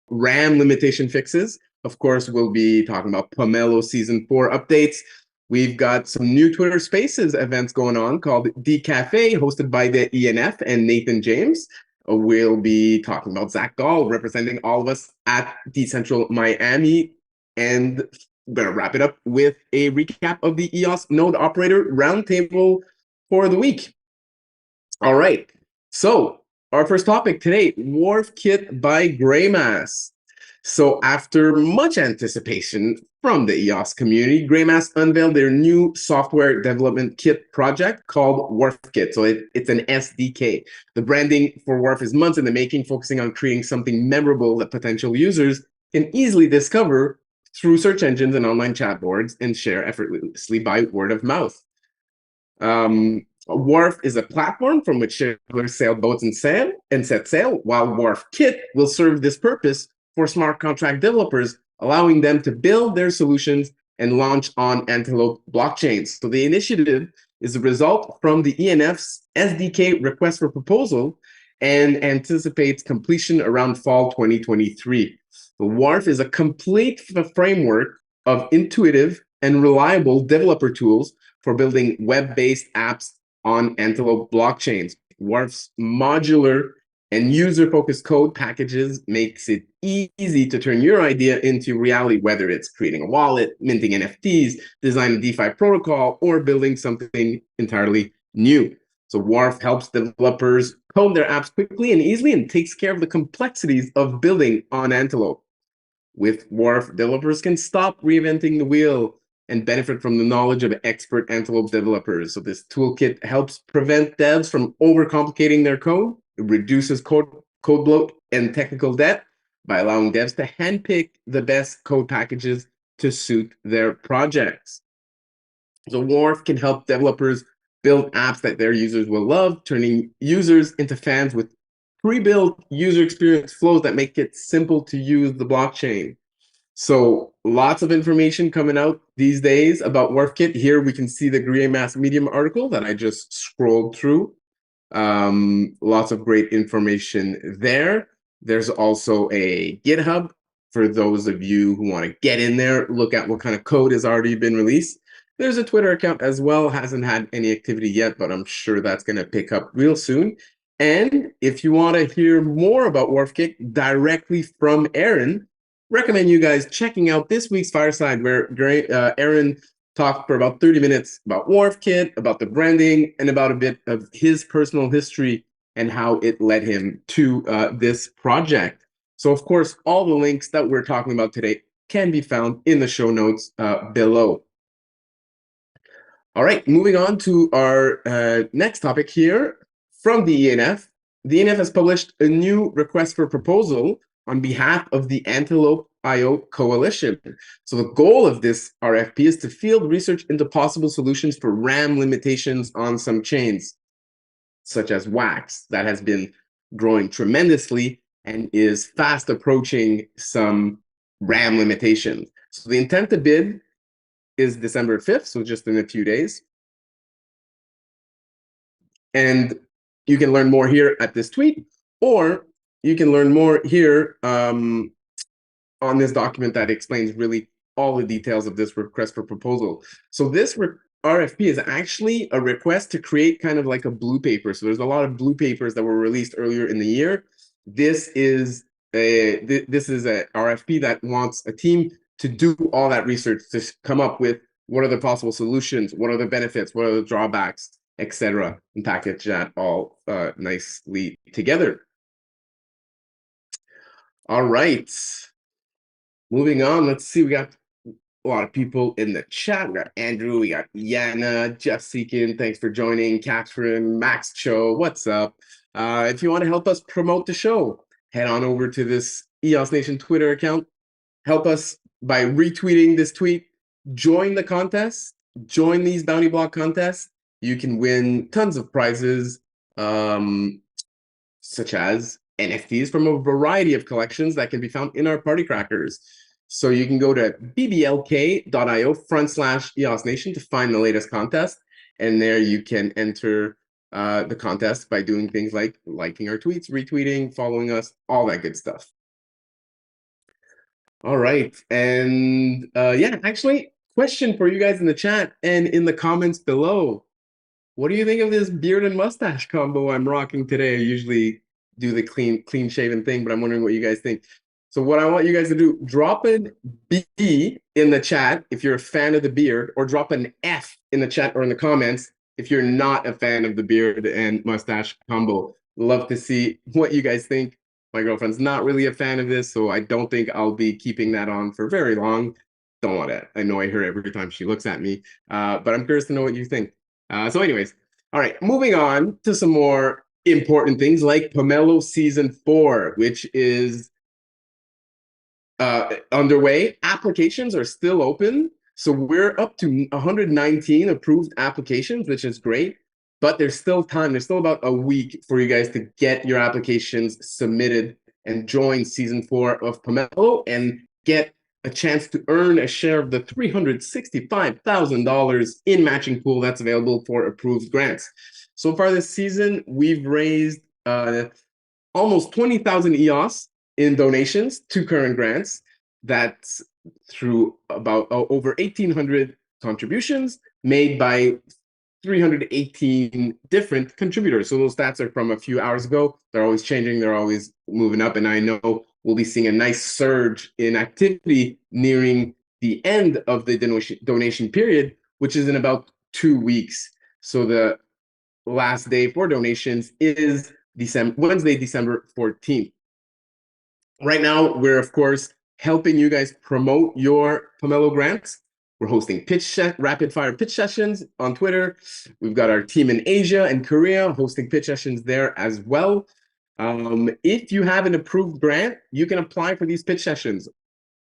RAM limitation fixes. Of course, we'll be talking about Pomelo Season 4 updates. We've got some new Twitter Spaces events going on called DeCafe, hosted by the ENF and Nathan James. We'll be talking about Zach Dahl representing all of us at DCentral Miami. And we're going to wrap it up with a recap of the EOS node operator roundtable for the week. All right. So our first topic today, WharfKit by Greymass. So after much anticipation from the EOS community, Greymass unveiled their new software development kit project called WharfKit. So it's an SDK. The branding for Wharf is months in the making, focusing on creating something memorable that potential users can easily discover through search engines and online chat boards and share effortlessly by word of mouth. Wharf is a platform from which sailors sail boats and set sail, while WharfKit will serve this purpose for smart contract developers, allowing them to build their solutions and launch on Antelope blockchains. So the initiative is a result from the ENF's SDK request for proposal and anticipates completion around fall 2023. The Wharf is a complete framework of intuitive and reliable developer tools for building web-based apps on Antelope blockchains. Wharf's modular and user-focused code packages makes it easy to turn your idea into reality, whether it's creating a wallet, minting NFTs, designing a DeFi protocol, or building something entirely new. So Wharf helps developers code their apps quickly and easily and takes care of the complexities of building on Antelope. With Wharf, developers can stop reinventing the wheel and benefit from the knowledge of expert Antelope developers. So this toolkit helps prevent devs from overcomplicating their code. It reduces code bloat and technical debt by allowing devs to handpick the best code packages to suit their projects. So Wharf can help developers build apps that their users will love, turning users into fans with pre-built user experience flows that make it simple to use the blockchain. So lots of information coming out these days about WharfKit. Here we can see the Greymass Medium article that I just scrolled through. Lots of great information there. There's also a GitHub for those of you who want to get in there, look at what kind of code has already been released. There's a Twitter account as well. Hasn't had any activity yet, but I'm sure that's going to pick up real soon. And if you want to hear more about WharfKit directly from Aaron, recommend you guys checking out this week's Fireside, where Aaron talked for about 30 minutes about WharfKit, about the branding, and about a bit of his personal history and how it led him to this project. So, of course, all the links that we're talking about today can be found in the show notes below. All right, moving on to our next topic here from the ENF. The ENF has published a new request for proposal on behalf of the Antelope Coalition. So the goal of this RFP is to field research into possible solutions for RAM limitations on some chains, such as Wax, that has been growing tremendously and is fast approaching some RAM limitations. So the intent to bid is December 5th, so just in a few days. And you can learn more here at this tweet, or you can learn more here on this document that explains really all the details of this request for proposal. So this RFP is actually a request to create kind of like a blue paper. So there's a lot of blue papers that were released earlier in the year. This is a RFP that wants a team to do all that research to come up with what are the possible solutions, what are the benefits, what are the drawbacks, etc., and package that all nicely together. All right. Moving on, let's see. We got a lot of people in the chat. We got Andrew, we got Yana, Jeff Seekin, thanks for joining. Catherine, Max Cho, what's up? If you want to help us promote the show, head on over to this EOS Nation Twitter account. Help us by retweeting this tweet. Join the contest. Join these bounty block contests. You can win tons of prizes, such as NFTs from a variety of collections that can be found in our party crackers. So you can go to bblk.io/EOS Nation to find the latest contest. And there you can enter the contest by doing things like liking our tweets, retweeting, following us, all that good stuff. All right. And yeah, actually, question for you guys in the chat and in the comments below. What do you think of this beard and mustache combo I'm rocking today? I usually do the clean shaven thing, but I'm wondering what you guys think. So what I want you guys to do, drop an B in the chat if you're a fan of the beard, or drop an F in the chat or in the comments if you're not a fan of the beard and mustache combo. Love to see what you guys think. My girlfriend's not really a fan of this, so I don't think I'll be keeping that on for very long. Don't want to annoy her every time she looks at me, but I'm curious to know what you think. So anyways, all right, moving on to some more important things like Pomelo Season 4, which is underway. Applications are still open. So we're up to 119 approved applications, which is great. But there's still time. There's still about a week for you guys to get your applications submitted and join Season 4 of Pomelo and get a chance to earn a share of the $365,000 in matching pool that's available for approved grants. So far this season, we've raised almost 20,000 EOS in donations to current grants. That's through about over 1,800 contributions made by 318 different contributors. So those stats are from a few hours ago. They're always changing. They're always moving up. And I know we'll be seeing a nice surge in activity nearing the end of the donation period, which is in about 2 weeks. So the last day for donations is Wednesday, December 14th. Right now, we're, of course, helping you guys promote your Pomelo grants. We're hosting rapid fire pitch sessions on Twitter. We've got our team in Asia and Korea hosting pitch sessions there as well. If you have an approved grant, you can apply for these pitch sessions.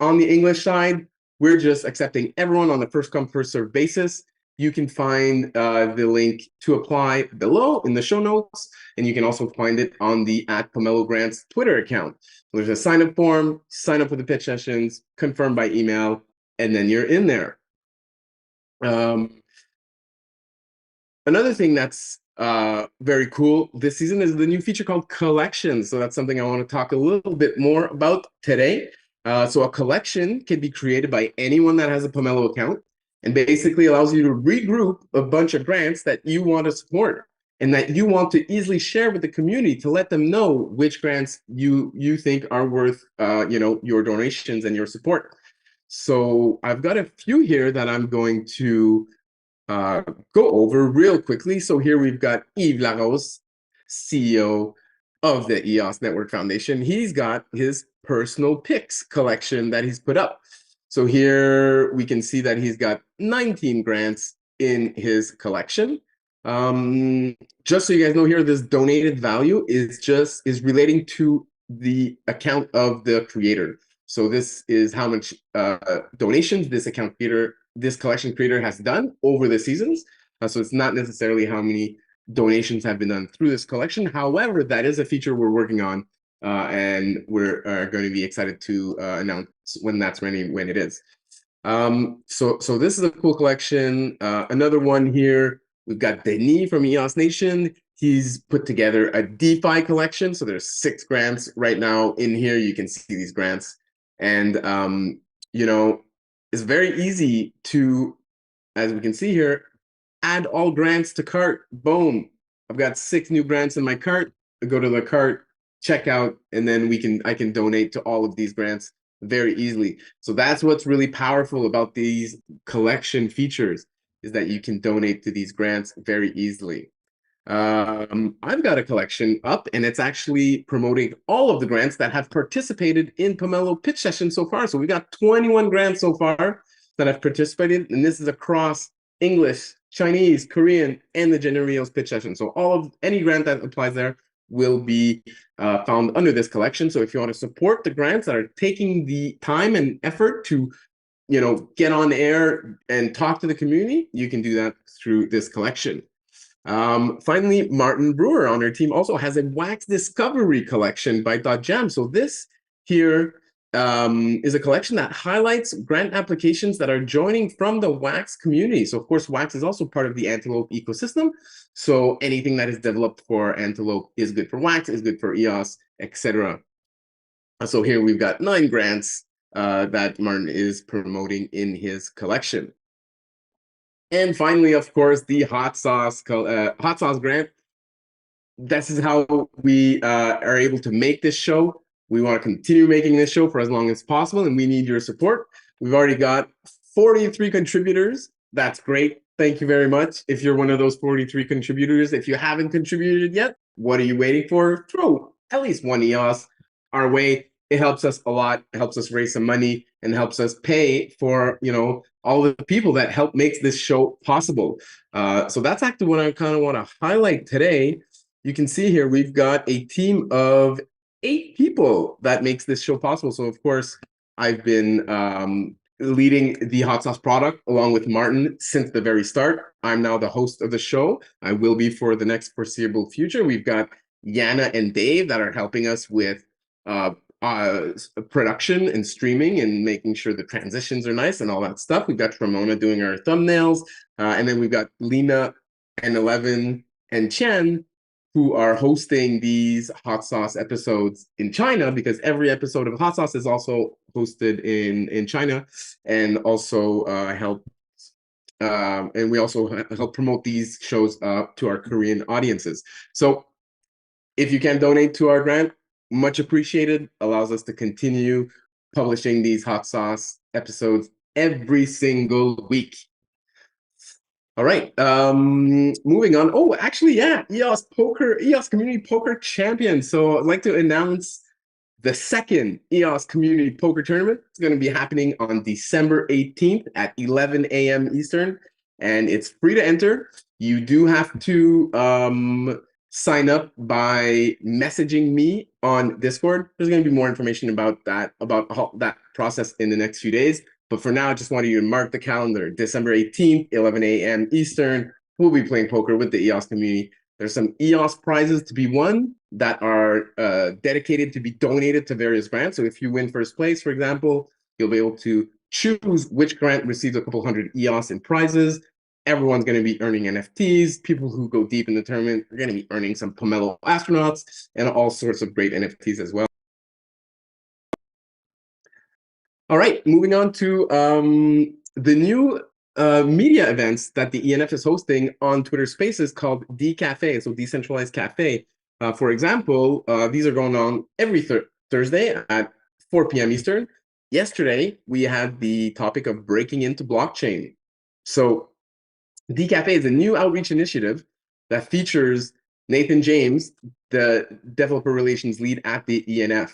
On the English side, we're just accepting everyone on a first come, first serve basis. You can find the link to apply below in the show notes, and you can also find it on the @Pomelo Grants Twitter account. So there's a sign up form, sign up for the pitch sessions, confirm by email, and then you're in there. Another thing that's very cool this season is the new feature called Collections. So that's something I want to talk a little bit more about today. So a collection can be created by anyone that has a Pomelo account, and basically allows you to regroup a bunch of grants that you want to support and that you want to easily share with the community to let them know which grants you think are worth your donations and your support. So I've got a few here that I'm going to go over real quickly. So here we've got Yves Larose, CEO of the EOS Network Foundation. He's got his personal picks collection that he's put up. So here we can see that he's got 19 grants in his collection. Just so you guys know here, this donated value is relating to the account of the creator. So this is how much donations this collection creator has done over the seasons. So it's not necessarily how many donations have been done through this collection. However, that is a feature we're working on, and we're going to be excited to announce when that's ready, when it is. So this is a cool collection. Another one here, we've got Denis from EOS Nation. He's put together a DeFi collection. So there's 6 grants right now in here. You can see these grants. And, it's very easy to, as we can see here, add all grants to cart. Boom. I've got 6 new grants in my cart. I go to the cart, check out, and then I can donate to all of these grants very easily. So that's what's really powerful about these collection features, is that you can donate to these grants very easily. I've got a collection up, and it's actually promoting all of the grants that have participated in Pomelo pitch sessions so far. So we got 21 grants so far that have participated, and this is across English, Chinese, Korean, and the Gender EOS pitch session. So any grant that applies there will be found under this collection. So if you want to support the grants that are taking the time and effort to get on air and talk to the community, you can do that through this collection. Finally, Martin Brewer on our team also has a wax discovery collection by .jam. So this here is a collection that highlights grant applications that are joining from the wax community. So of course, wax is also part of the Antelope ecosystem. So anything that is developed for Antelope is good for wax, is good for EOS, etc. So here we've got 9 grants that Martin is promoting in his collection. And finally, of course, the hot sauce grant. This is how we are able to make this show. We want to continue making this show for as long as possible, and we need your support. We've already got 43 contributors. That's great. Thank you very much. If you're one of those 43 contributors, if you haven't contributed yet, what are you waiting for? Throw at least one EOS our way. It helps us a lot. It helps us raise some money and helps us pay for, all the people that help make this show possible. So that's actually what I kind of want to highlight today. You can see here, we've got a team of 8 people that makes this show possible. So of course, I've been leading the hot sauce product along with Martin since the very start. I'm now the host of the show. I will be for the next foreseeable future. We've got Yana and Dave that are helping us with production and streaming and making sure the transitions are nice and all that stuff. We've got Ramona doing our thumbnails. And then we've got Lena and 11 and Chen who are hosting these hot sauce episodes in China, because every episode of hot sauce is also hosted in China, and also and we also help promote these shows to our Korean audiences. So if you can donate to our grant, much appreciated. Allows us to continue publishing these hot sauce episodes every single week. All right, moving on. Oh, actually, yeah, EOS Community Poker Champion. So I'd like to announce the second EOS Community Poker Tournament. It's going to be happening on December 18th at 11 a.m. Eastern, and it's free to enter. You do have to sign up by messaging me on Discord. There's going to be more information about that process in the next few days. But for now, I just wanted you to mark the calendar. December 18th, 11 a.m. Eastern, we'll be playing poker with the EOS community. There's some EOS prizes to be won that are dedicated to be donated to various grants. So if you win first place, for example, you'll be able to choose which grant receives a couple hundred EOS in prizes. Everyone's going to be earning NFTs. People who go deep in the tournament are going to be earning some Pomelo astronauts and all sorts of great NFTs as well. All right, moving on to the new media events that the ENF is hosting on Twitter Spaces called DCafe, so Decentralized Cafe. For example, these are going on every Thursday at 4 p.m. Eastern. Yesterday, we had the topic of breaking into blockchain. So DCafe is a new outreach initiative that features Nathan James, the developer relations lead at the ENF.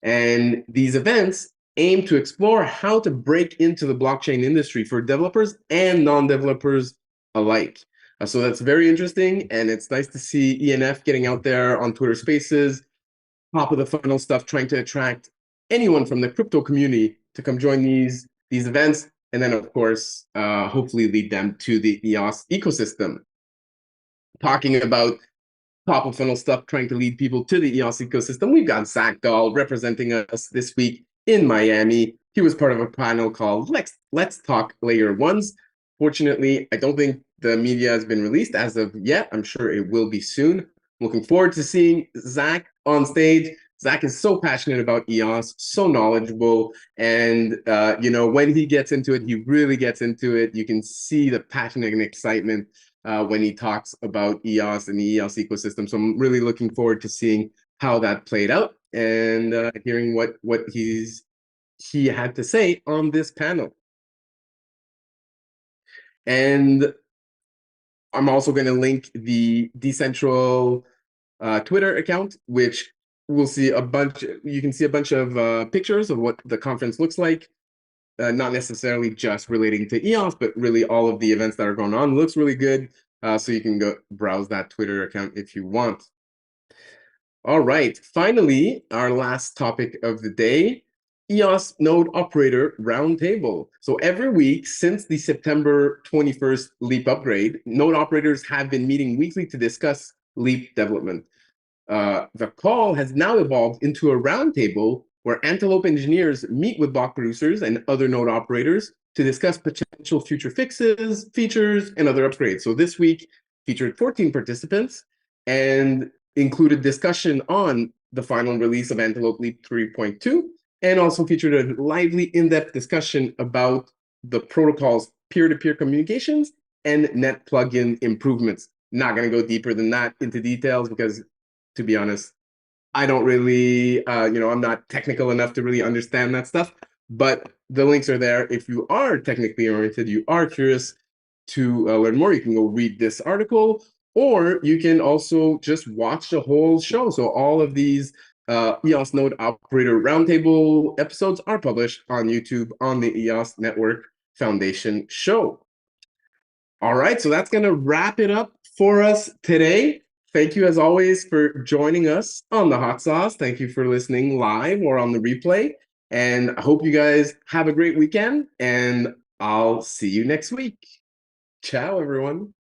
And these events aim to explore how to break into the blockchain industry for developers and non-developers alike. So that's very interesting, and it's nice to see ENF getting out there on Twitter Spaces, top of the funnel stuff, trying to attract anyone from the crypto community to come join these events, and then of course, hopefully lead them to the EOS ecosystem. Talking about top of funnel stuff, trying to lead people to the EOS ecosystem, we've got Zach Dahl representing us this week in Miami. He was part of a panel called Let's Talk Layer Ones. Fortunately, I don't think the media has been released as of yet. I'm sure it will be soon. Looking forward to seeing Zach on stage. Zach is so passionate about EOS, so knowledgeable, and when he gets into it, he really gets into it. You can see the passion and excitement when he talks about EOS and the EOS ecosystem. So I'm really looking forward to seeing how that played out and hearing what he had to say on this panel. And I'm also going to link the DCentral Twitter account, which we'll see you can see a bunch of pictures of what the conference looks like, not necessarily just relating to EOS, but really all of the events that are going on. It looks really good, so you can go browse that Twitter account if you want. All right, finally, our last topic of the day, EOS Node Operator Roundtable. So every week since the September 21st Leap upgrade, node operators have been meeting weekly to discuss Leap development. The call has now evolved into a roundtable where Antelope engineers meet with block producers and other node operators to discuss potential future fixes, features, and other upgrades. So this week featured 14 participants and included discussion on the final release of Antelope Leap 3.2 and also featured a lively, in-depth discussion about the protocol's peer-to-peer communications and net plugin improvements. Not going to go deeper than that into details because, to be honest, I don't really, I'm not technical enough to really understand that stuff. But the links are there. If you are technically oriented, you are curious to learn more, you can go read this article, or you can also just watch the whole show. So all of these EOS Node Operator Roundtable episodes are published on YouTube on the EOS Network Foundation show. All right, so that's going to wrap it up for us today. Thank you, as always, for joining us on the Hot Sauce. Thank you for listening live or on the replay. And I hope you guys have a great weekend, and I'll see you next week. Ciao, everyone.